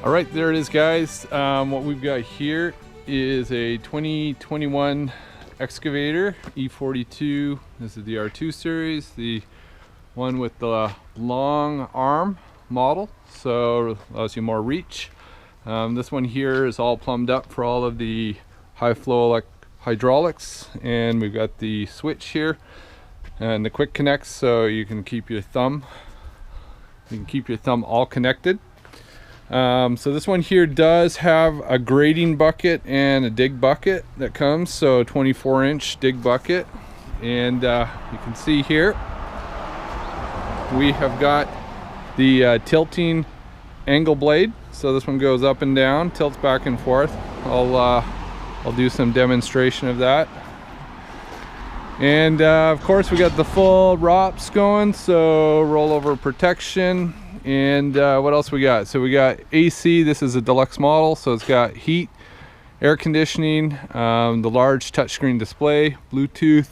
All right, there it is, guys. What we've got here is a 2021 Excavator E42. This is the R2 series, the one with the long arm model, so allows you more reach. This one here is all plumbed up for all of the high flow hydraulics, and we've got the switch here and the quick connects, so you can keep your thumb all connected. So this one here does have a grading bucket and a dig bucket that comes, so 24-inch dig bucket, and you can see here we have got the tilting angle blade, so this one goes up and down, tilts back and forth. I'll do some demonstration of that. And of course we got the full ROPS going, so rollover protection. And what else we got? So we got AC. This is a deluxe model, so it's got heat, air conditioning, the large touchscreen display, Bluetooth.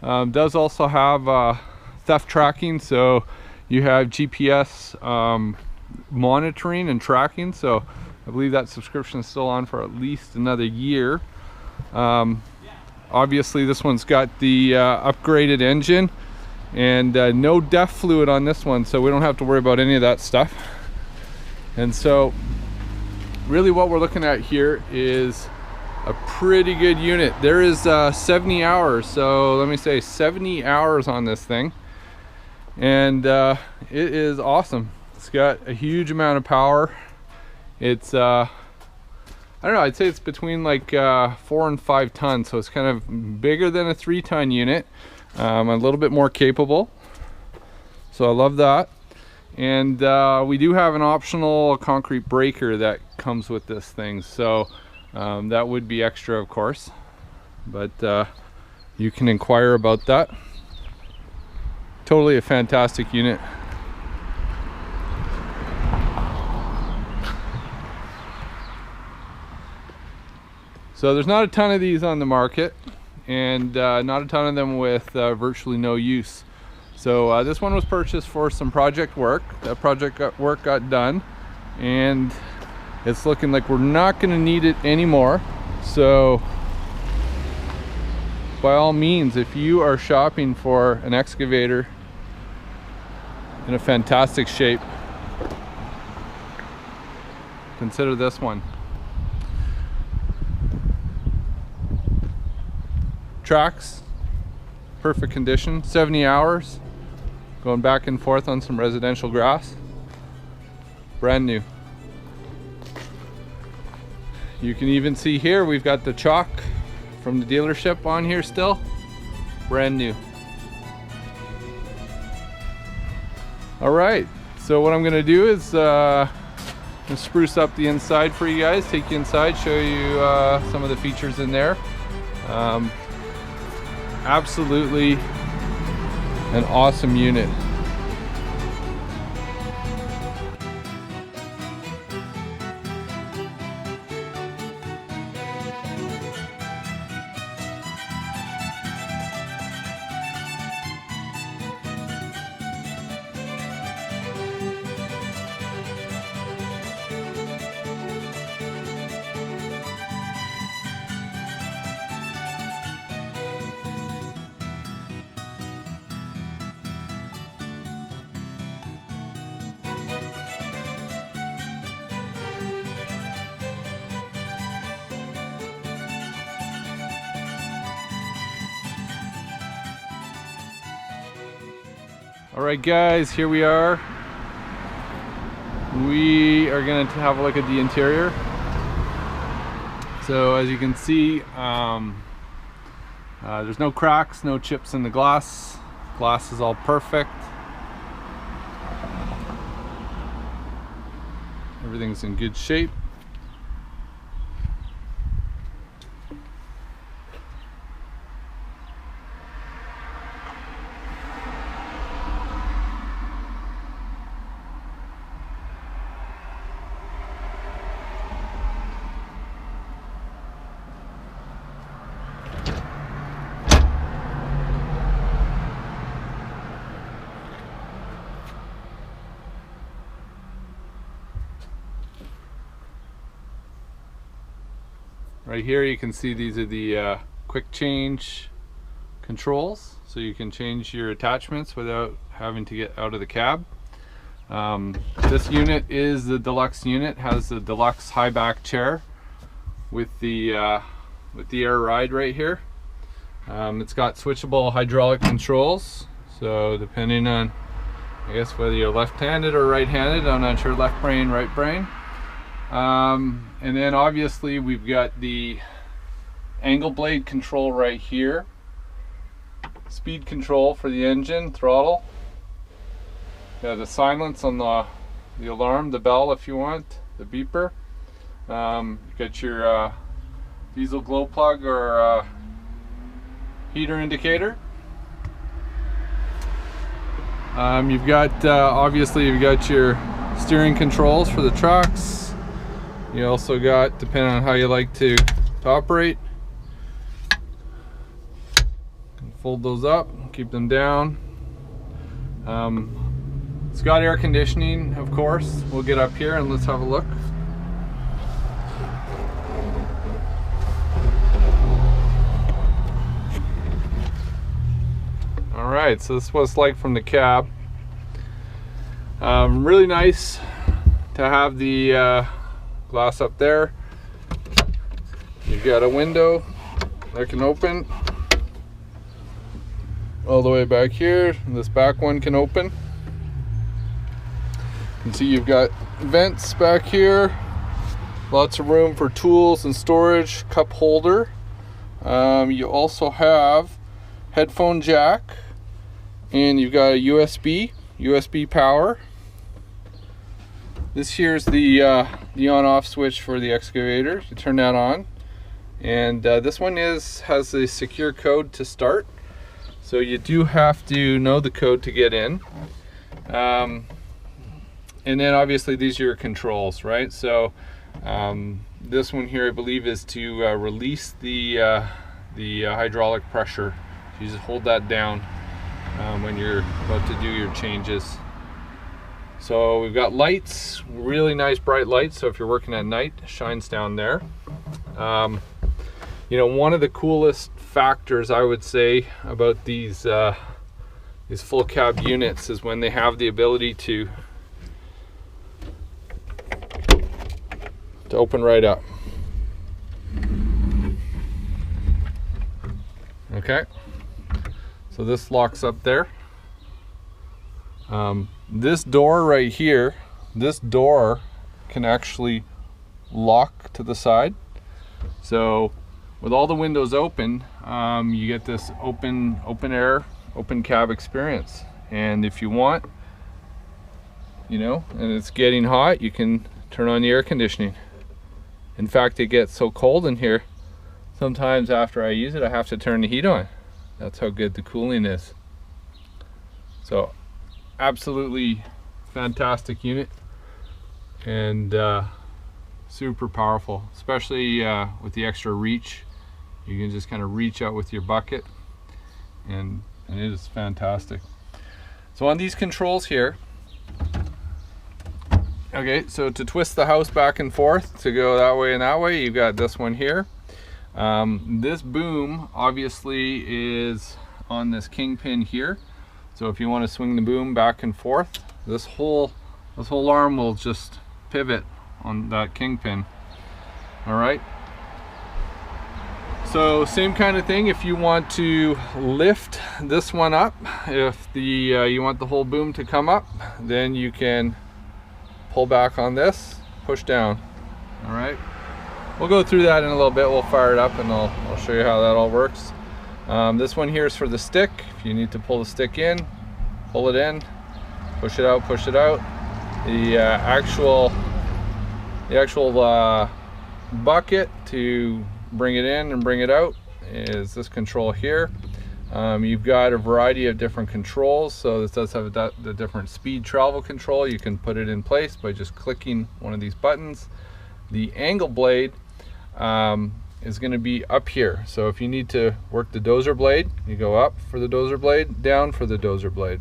Does also have theft tracking, so you have GPS monitoring and tracking. So I believe that subscription is still on for at least another year. Obviously this one's got the upgraded engine, and no DEF fluid on this one, so we don't have to worry about any of that stuff. And so really what we're looking at here is a pretty good unit. There is 70 hours, so let me say 70 hours on this thing, and it is awesome. It's got a huge amount of power. It's I don't know, I'd say it's between like 4 and 5 tons, so it's kind of bigger than a 3-ton unit. A little bit more capable, so I love that. And we do have an optional concrete breaker that comes with this thing, so that would be extra, of course, but you can inquire about that. Totally a fantastic unit. So there's not a ton of these on the market, and not a ton of them with virtually no use. So this one was purchased for some project work. That project work got done, and it's looking like we're not going to need it anymore. So by all means, if you are shopping for an excavator in a fantastic shape, consider this one. Tracks, perfect condition, 70 hours, going back and forth on some residential grass, brand new. You can even see here we've got the chalk from the dealership on here still, brand new. All right, so what I'm gonna do is spruce up the inside for you guys, take you inside, show you some of the features in there. Absolutely an awesome unit. Alright guys, here we are. We are going to have a look at the interior. So as you can see, there's no cracks, no chips in the glass. Glass is all perfect. Everything's in good shape. Right here you can see these are the quick change controls, so you can change your attachments without having to get out of the cab. This unit is the deluxe unit, has the deluxe high back chair with the air ride right here. It's got switchable hydraulic controls, so depending on, I guess, whether you're left-handed or right-handed, I'm not sure, left brain, right brain. And then obviously we've got the angle blade control right here, speed control for the engine, throttle. Got the silence on the alarm, the bell if you want, the beeper. You've got your diesel glow plug or heater indicator. You've got obviously you've got your steering controls for the trucks. You also got, depending on how you like to operate, you can fold those up, keep them down. It's got air conditioning, of course. We'll get up here and let's have a look. All right, so this is what it's like from the cab. Really nice to have the glass up there. You've got a window that can open all the way back here. This back one can open. You can see you've got vents back here, lots of room for tools and storage, cup holder. You also have headphone jack, and you've got a USB power. This here's the on-off switch for the excavator. You turn that on, and this one has a secure code to start, so you do have to know the code to get in. And then obviously these are your controls, right? So this one here I believe is to release the hydraulic pressure. You just hold that down when you're about to do your changes. So we've got lights, really nice bright lights, so if you're working at night, it shines down there. You know, one of the coolest factors I would say about these full cab units is when they have the ability to open right up. Okay, so this locks up there. This door right here, this door can actually lock to the side. So with all the windows open, you get this open air, open cab experience. And if you want, you know, and it's getting hot, you can turn on the air conditioning. In fact, it gets so cold in here, sometimes after I use it, I have to turn the heat on. That's how good the cooling is. So absolutely fantastic unit, and super powerful, especially with the extra reach. You can just kind of reach out with your bucket, and it is fantastic. So on these controls here, okay, so to twist the house back and forth to go that way and that way, you've got this one here. This boom obviously is on this kingpin here. So if you want to swing the boom back and forth, this whole arm will just pivot on that kingpin. All right. So same kind of thing if you want to lift this one up. If you want the whole boom to come up, then you can pull back on this, push down. All right. We'll go through that in a little bit. We'll fire it up and I'll show you how that all works. This one here is for the stick. If you need to pull the stick in, pull it in, push it out, push it out. The actual bucket to bring it in and bring it out is this control here. You've got a variety of different controls, so this does have the different speed travel control. You can put it in place by just clicking one of these buttons. The angle blade is going to be up here, so if you need to work the dozer blade, you go up for the dozer blade, down for the dozer blade.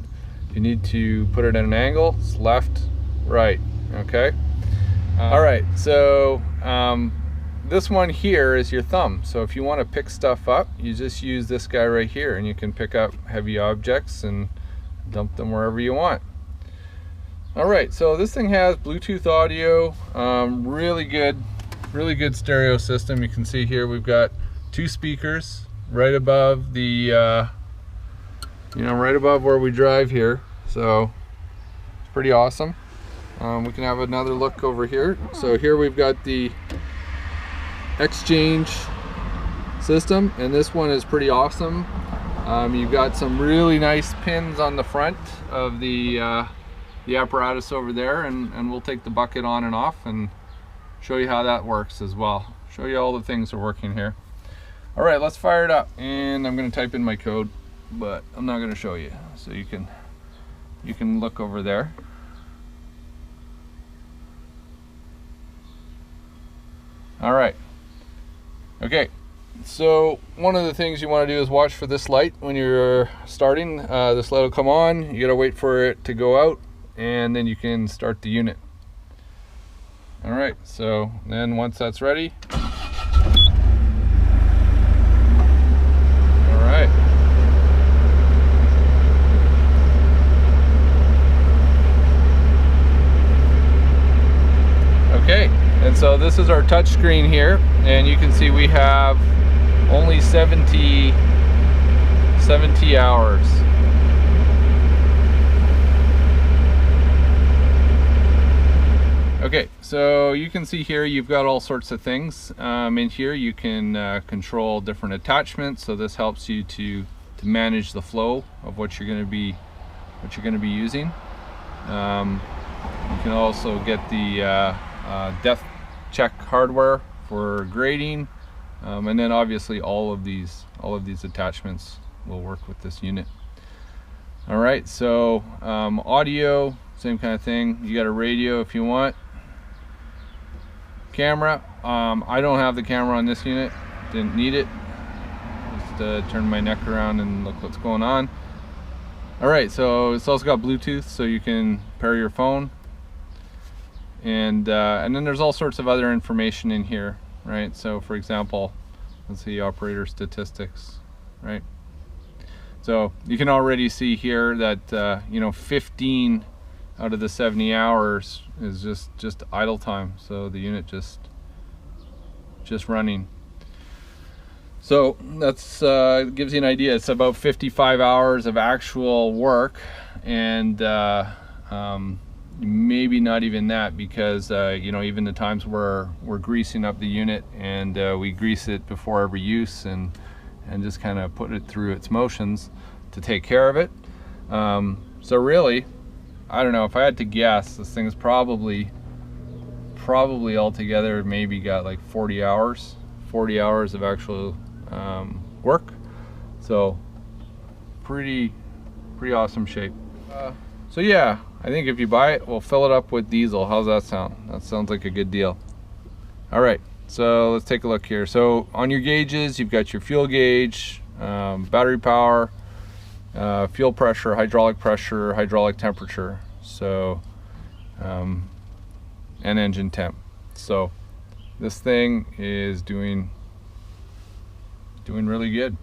If you need to put it at an angle, it's left, right. Okay. All right, so this one here is your thumb. So if you want to pick stuff up, you just use this guy right here, and you can pick up heavy objects and dump them wherever you want. All right, so this thing has Bluetooth audio, really good stereo system. You can see here we've got 2 speakers right above the, right above where we drive here. So it's pretty awesome. We can have another look over here. So here we've got the exchange system, and this one is pretty awesome. You've got some really nice pins on the front of the apparatus over there, and we'll take the bucket on and off and show you how that works as well. Show you all the things that are working here. All right, let's fire it up, and I'm going to type in my code, but I'm not going to show you, so you can look over there. All right. Okay, so one of the things you want to do is watch for this light when you're starting. This light will come on, you gotta wait for it to go out, and then you can start the unit. All right, so then once that's ready, all right. Okay, and so this is our touch screen here, and you can see we have only 70 hours. Okay, so you can see here you've got all sorts of things. In here you can control different attachments, so this helps you to manage the flow of what you're going to be using. You can also get the depth check hardware for grading, and then obviously all of these attachments will work with this unit. All right, so audio, same kind of thing. You got a radio if you want. Camera, I don't have the camera on this unit, didn't need it. Just turn my neck around and look what's going on. All right, so it's also got Bluetooth, so you can pair your phone. And then there's all sorts of other information in here, right? So for example, let's see, operator statistics, right? So you can already see here that 15 out of the 70 hours is just idle time, so the unit just running. So that's gives you an idea. It's about 55 hours of actual work, and maybe not even that, because even the times where we're greasing up the unit, and we grease it before every use and just kind of put it through its motions to take care of it. So really, I don't know, if I had to guess, this thing's probably altogether maybe got like 40 hours of actual work. So pretty awesome shape. So yeah, I think if you buy it, we'll fill it up with diesel. How's that sound? That sounds like a good deal. All right, so let's take a look here. So on your gauges, you've got your fuel gauge, battery power, fuel pressure, hydraulic temperature, so and engine temp. So this thing is doing really good.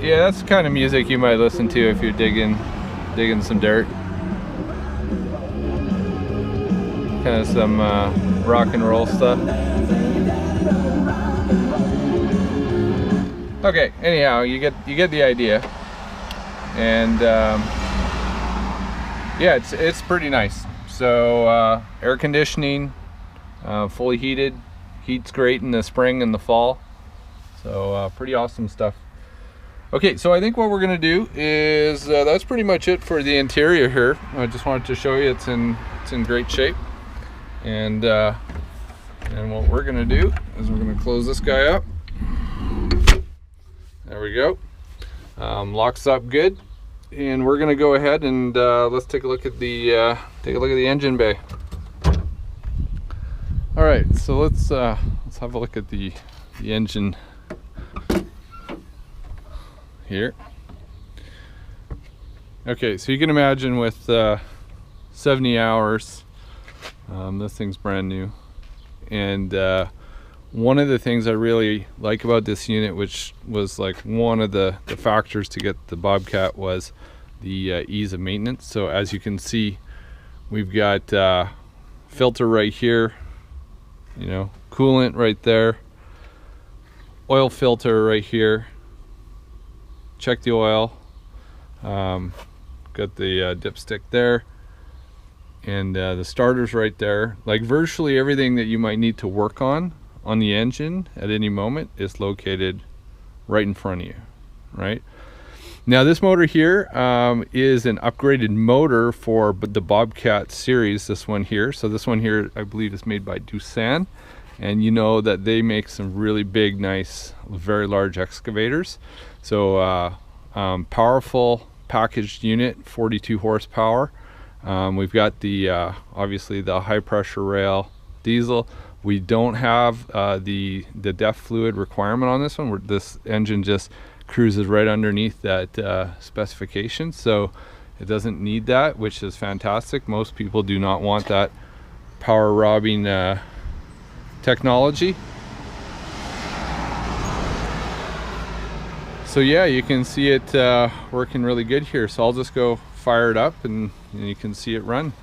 Yeah, that's the kind of music you might listen to if you're digging some dirt. Kind of some rock and roll stuff. Okay, anyhow, you get the idea, and yeah, it's pretty nice. So air conditioning, fully heated, heats great in the spring and the fall. So pretty awesome stuff. Okay, so I think what we're gonna do is that's pretty much it for the interior here. I just wanted to show you it's in great shape, and what we're gonna do is we're gonna close this guy up. There we go. Locks up good, and we're gonna go ahead and let's take a look at the engine bay. All right, so let's have a look at the engine here. Okay, so you can imagine with 70 hours, this thing's brand new. And one of the things I really like about this unit, which was like one of the factors to get the Bobcat, was the ease of maintenance. So as you can see, we've got filter right here, you know, coolant right there, oil filter right here, check the oil, got the dipstick there, and the starters right there. Like virtually everything that you might need to work on the engine at any moment is located right in front of you, right? Now this motor here is an upgraded motor for the Bobcat series, this one here. So this one here, I believe, is made by Doosan, and you know that they make some really big, nice, very large excavators. So powerful packaged unit, 42 horsepower. We've got the obviously the high pressure rail diesel. We don't have the DEF fluid requirement on this one. This engine just cruises right underneath that specification, so it doesn't need that, which is fantastic. Most people do not want that power robbing technology. So yeah, you can see it working really good here. So I'll just go fire it up and you can see it run.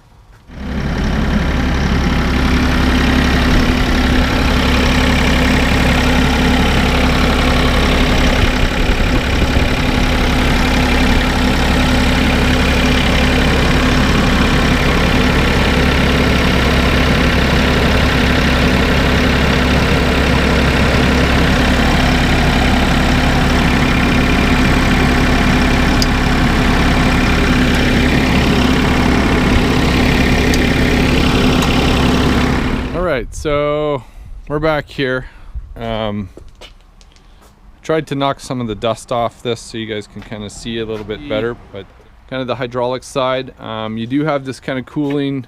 So we're back here. Tried to knock some of the dust off this so you guys can kind of see a little bit better, but kind of the hydraulic side, you do have this kind of cooling,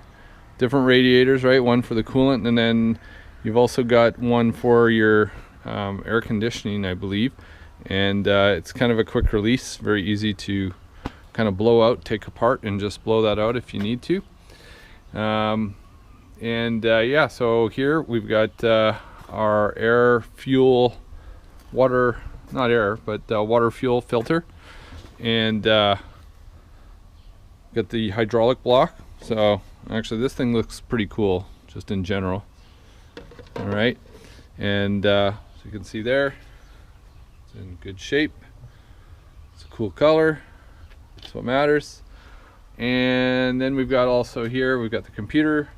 different radiators, right? One for the coolant, and then you've also got one for your air conditioning, I believe. And it's kind of a quick release, very easy to kind of blow out, take apart, and just blow that out if you need to. Yeah, so here we've got our air fuel water, not air, but water fuel filter, and got the hydraulic block. So actually this thing looks pretty cool just in general. All right, and so you can see there, it's in good shape. It's a cool color, that's what matters. And then we've got also here, we've got the computer.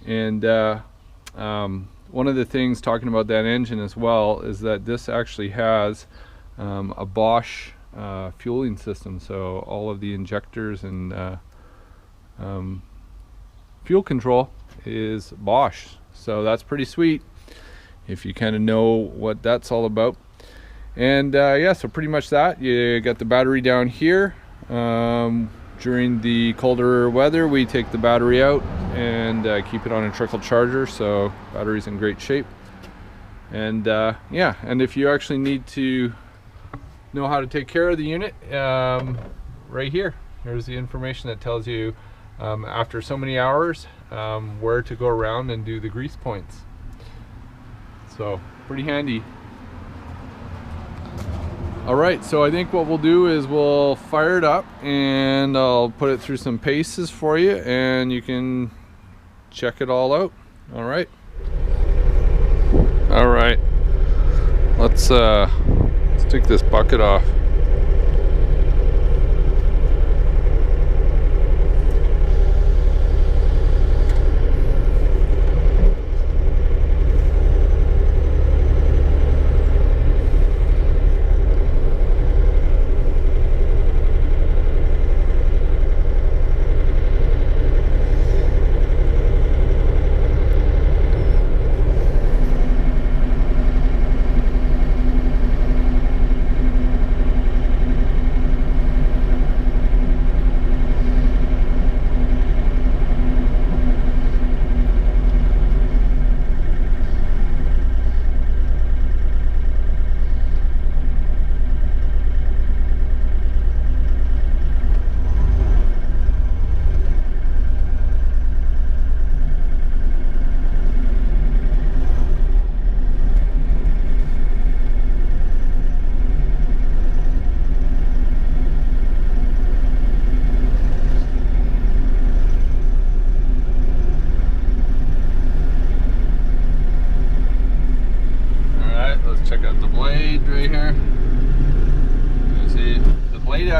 And one of the things talking about that engine as well is that this actually has a Bosch fueling system. So all of the injectors and fuel control is Bosch. So that's pretty sweet if you kind of know what that's all about. And yeah, so pretty much that. You got the battery down here. During the colder weather, we take the battery out and keep it on a trickle charger, so battery's in great shape. And yeah, and if you actually need to know how to take care of the unit, right here's the information that tells you after so many hours where to go around and do the grease points. So pretty handy. Alright, so I think what we'll do is we'll fire it up and I'll put it through some paces for you and you can check it all out. Alright. Alright. Let's take this bucket off.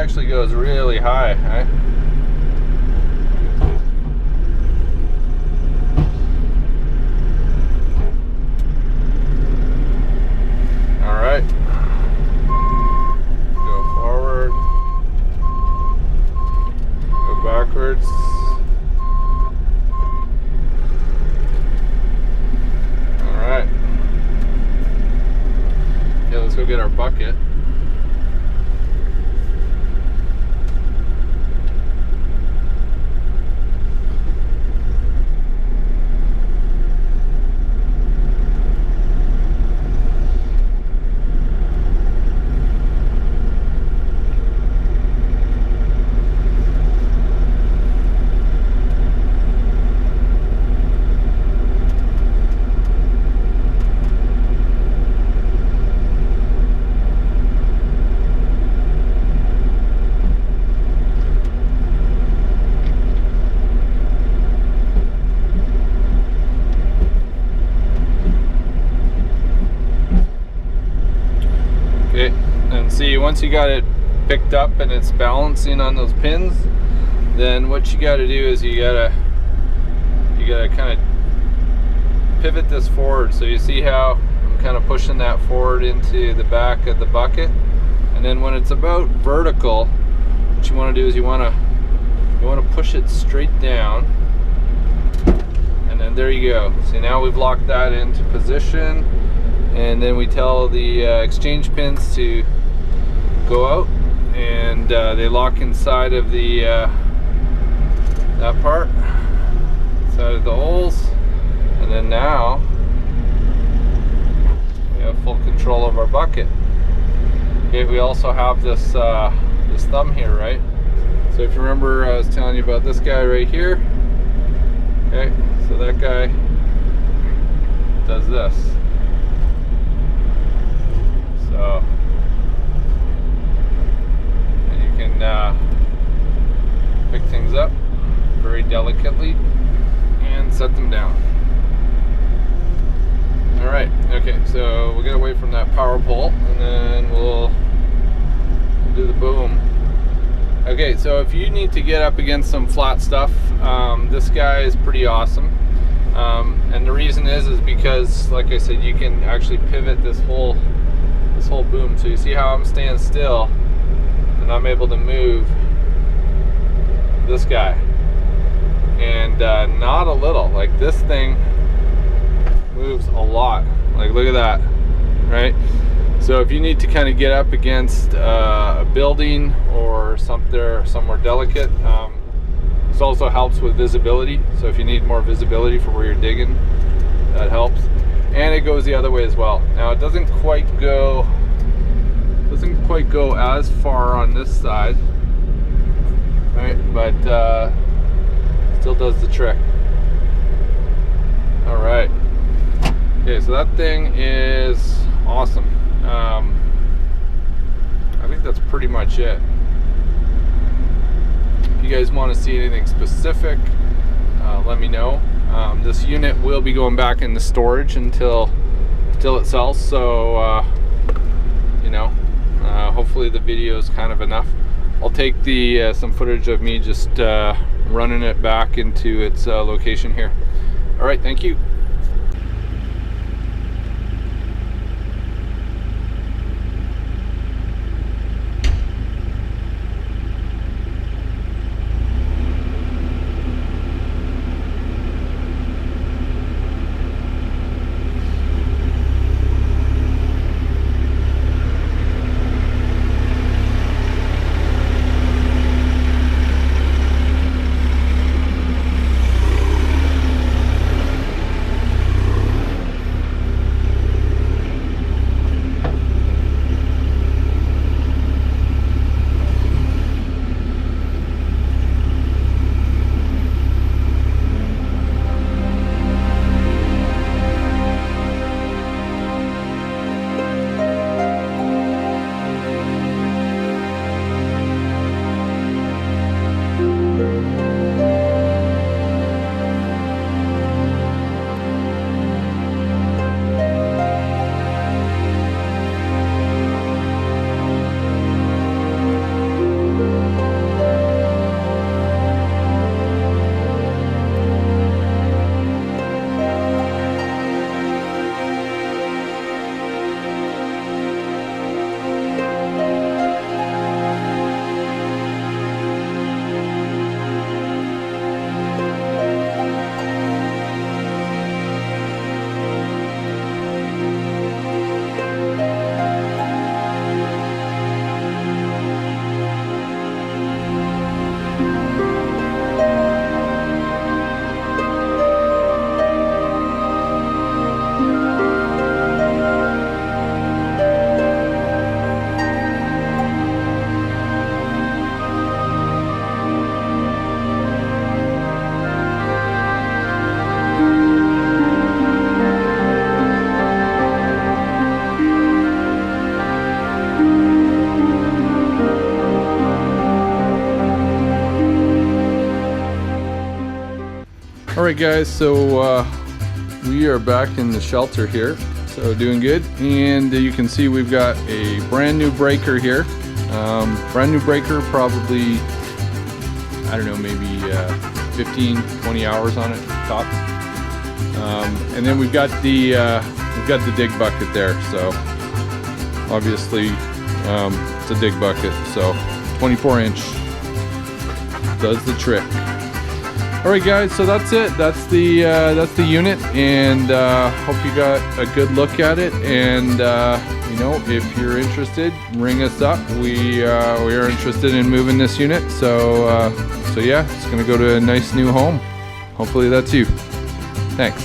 actually goes really high, eh? All right. Go forward. Go backwards. All right. Okay, let's go get our bucket. Okay, and see, once you got it picked up and it's balancing on those pins, then what you got to do is you gotta kind of pivot this forward. So you see how I'm kind of pushing that forward into the back of the bucket, and then when it's about vertical, what you want to do is you want to push it straight down, and then there you go. See, now we've locked that into position. And then we tell the exchange pins to go out, and they lock inside of the that part, inside of the holes, and then now we have full control of our bucket. Okay, we also have this this thumb here, right? So if you remember, I was telling you about this guy right here. Okay, so that guy does this. So, and you can pick things up very delicately and set them down. All right, okay, so we'll get away from that power pole, and then we'll do the boom. Okay, so if you need to get up against some flat stuff, this guy is pretty awesome. And the reason is because, like I said, you can actually pivot this whole boom. So you see how I'm staying still, and I'm able to move this guy, and not a little. Like, this thing moves a lot. Like, look at that, right? So if you need to kind of get up against a building or somewhere delicate, this also helps with visibility. So if you need more visibility for where you're digging, that helps. And it goes the other way as well. Now, it doesn't quite go as far on this side, right? But still does the trick. All right. Okay, so that thing is awesome. I think that's pretty much it. If you guys want to see anything specific, let me know. This unit will be going back into storage until it sells, so you know, hopefully the video is kind of enough. I'll take some footage of me just running it back into its location here. All right, thank you. All right guys, so we are back in the shelter here, so doing good. And you can see we've got a brand new breaker here. Brand new breaker, probably, I don't know, maybe 15-20 hours on it top. And then we've got the dig bucket there, so obviously it's a dig bucket, so 24-inch does the trick. All right guys, so that's it. That's the unit, and hope you got a good look at it. And you know, if you're interested, ring us up. We are interested in moving this unit, so yeah, it's gonna go to a nice new home. Hopefully that's you. Thanks.